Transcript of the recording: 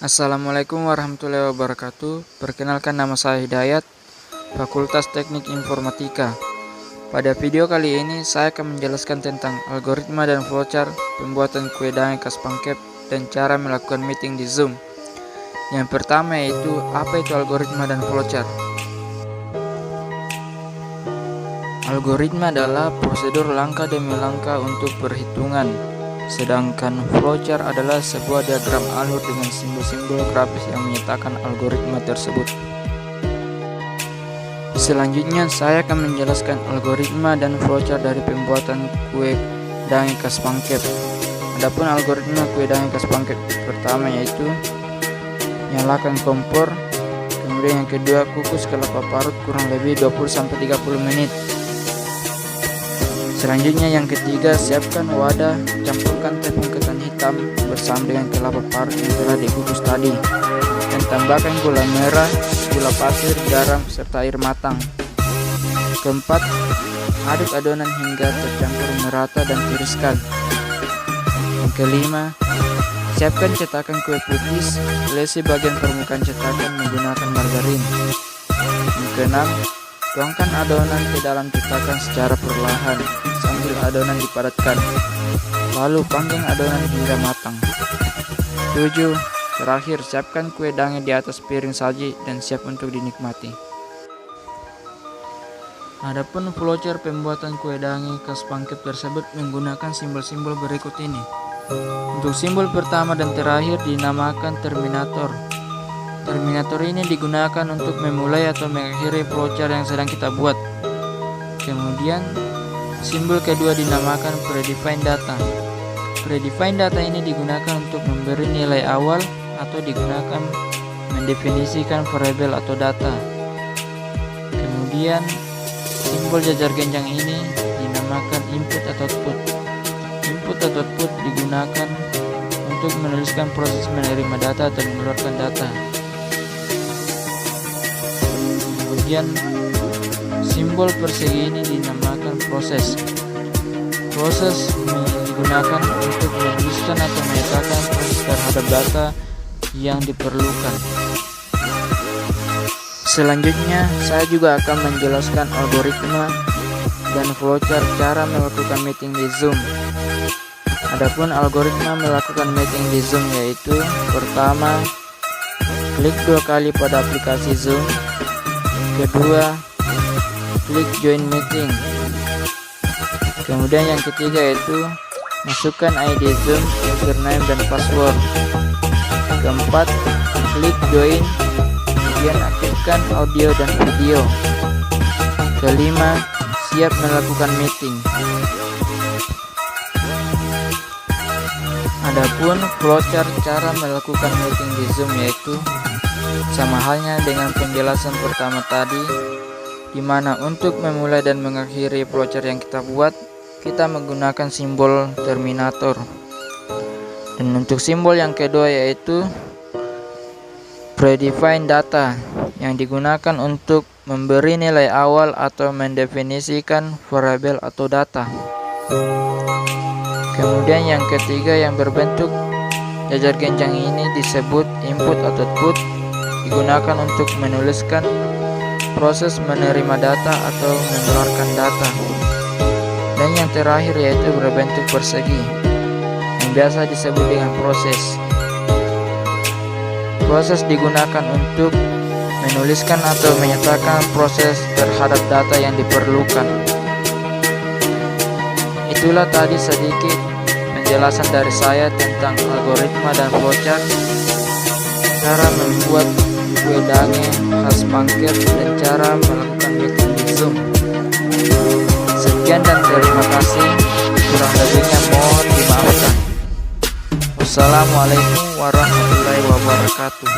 Assalamualaikum warahmatullahi wabarakatuh. Perkenalkan, nama saya Hidayat, Fakultas Teknik Informatika. Pada video kali ini saya akan menjelaskan tentang algoritma dan flowchart pembuatan kue dangeng khas pancake dan cara melakukan meeting di Zoom. Yang pertama yaitu, apa itu algoritma dan flowchart? Algoritma adalah prosedur langkah demi langkah untuk perhitungan, sedangkan flowchart adalah sebuah diagram alur dengan simbol-simbol grafis yang menyatakan algoritma tersebut. Selanjutnya saya akan menjelaskan algoritma dan flowchart dari pembuatan kue dangeng khas pancake. Adapun algoritma kue dangeng khas pancake pertama yaitu, nyalakan kompor, kemudian yang kedua kukus kelapa parut kurang lebih 20-30 menit. Selanjutnya yang ketiga, siapkan wadah, campurkan tepung ketan hitam bersama dengan kelapa parut yang telah dikukus tadi, dan tambahkan gula merah, gula pasir, garam, serta air matang. Keempat, aduk adonan hingga tercampur merata dan tiriskan. Yang kelima, siapkan cetakan kue putih, lesi bagian permukaan cetakan menggunakan margarin. Yang keenam, tuangkan adonan ke dalam cetakan secara perlahan sambil adonan dipadatkan, lalu panggang adonan hingga matang. 7. Terakhir, siapkan kue dangeng di atas piring saji dan siap untuk dinikmati. Adapun flowchart pembuatan kue dangeng khas pancake tersebut menggunakan simbol-simbol berikut ini. Untuk simbol pertama dan terakhir dinamakan terminator. Terminator ini digunakan untuk memulai atau mengakhiri flowchart yang sedang kita buat. Kemudian simbol kedua dinamakan predefined data. Predefined data ini digunakan untuk memberi nilai awal atau digunakan mendefinisikan variabel atau data. Kemudian simbol jajar genjang ini dinamakan input atau output. Input atau output digunakan untuk menuliskan proses menerima data atau mengeluarkan data. Kemudian simbol persegi ini dinamakan proses. Proses digunakan untuk menuliskan atau menyatakan proses terhadap data yang diperlukan. Selanjutnya saya juga akan menjelaskan algoritma dan flowchart cara melakukan meeting di Zoom. Adapun algoritma melakukan meeting di Zoom yaitu, pertama, klik 2 kali pada aplikasi Zoom. Kedua, klik join meeting. Kemudian yang ketiga yaitu, masukkan ID Zoom, username dan password. Keempat, klik join, kemudian aktifkan audio dan video. Kelima, siap melakukan meeting. Adapun flowchart cara melakukan meeting di Zoom yaitu, sama halnya dengan penjelasan pertama tadi, di mana untuk memulai dan mengakhiri flowchart yang kita buat, kita menggunakan simbol terminator. Dan untuk simbol yang kedua yaitu predefined data, yang digunakan untuk memberi nilai awal atau mendefinisikan variabel atau data. Kemudian yang ketiga yang berbentuk jajar genjang ini disebut input atau output, digunakan untuk menuliskan proses menerima data atau mengeluarkan data. Dan yang terakhir yaitu berbentuk persegi, yang biasa disebut dengan proses. Proses digunakan untuk menuliskan atau menyatakan proses terhadap data yang diperlukan. Itulah tadi sedikit penjelasan dari saya tentang algoritma dan flowchart, cara membuat kue dangeng khas pancake dan cara melakukan meeting di Zoom. Sekian dan terima kasih, kurang lebihnya mohon dimaafkan. Wassalamualaikum warahmatullahi wabarakatuh.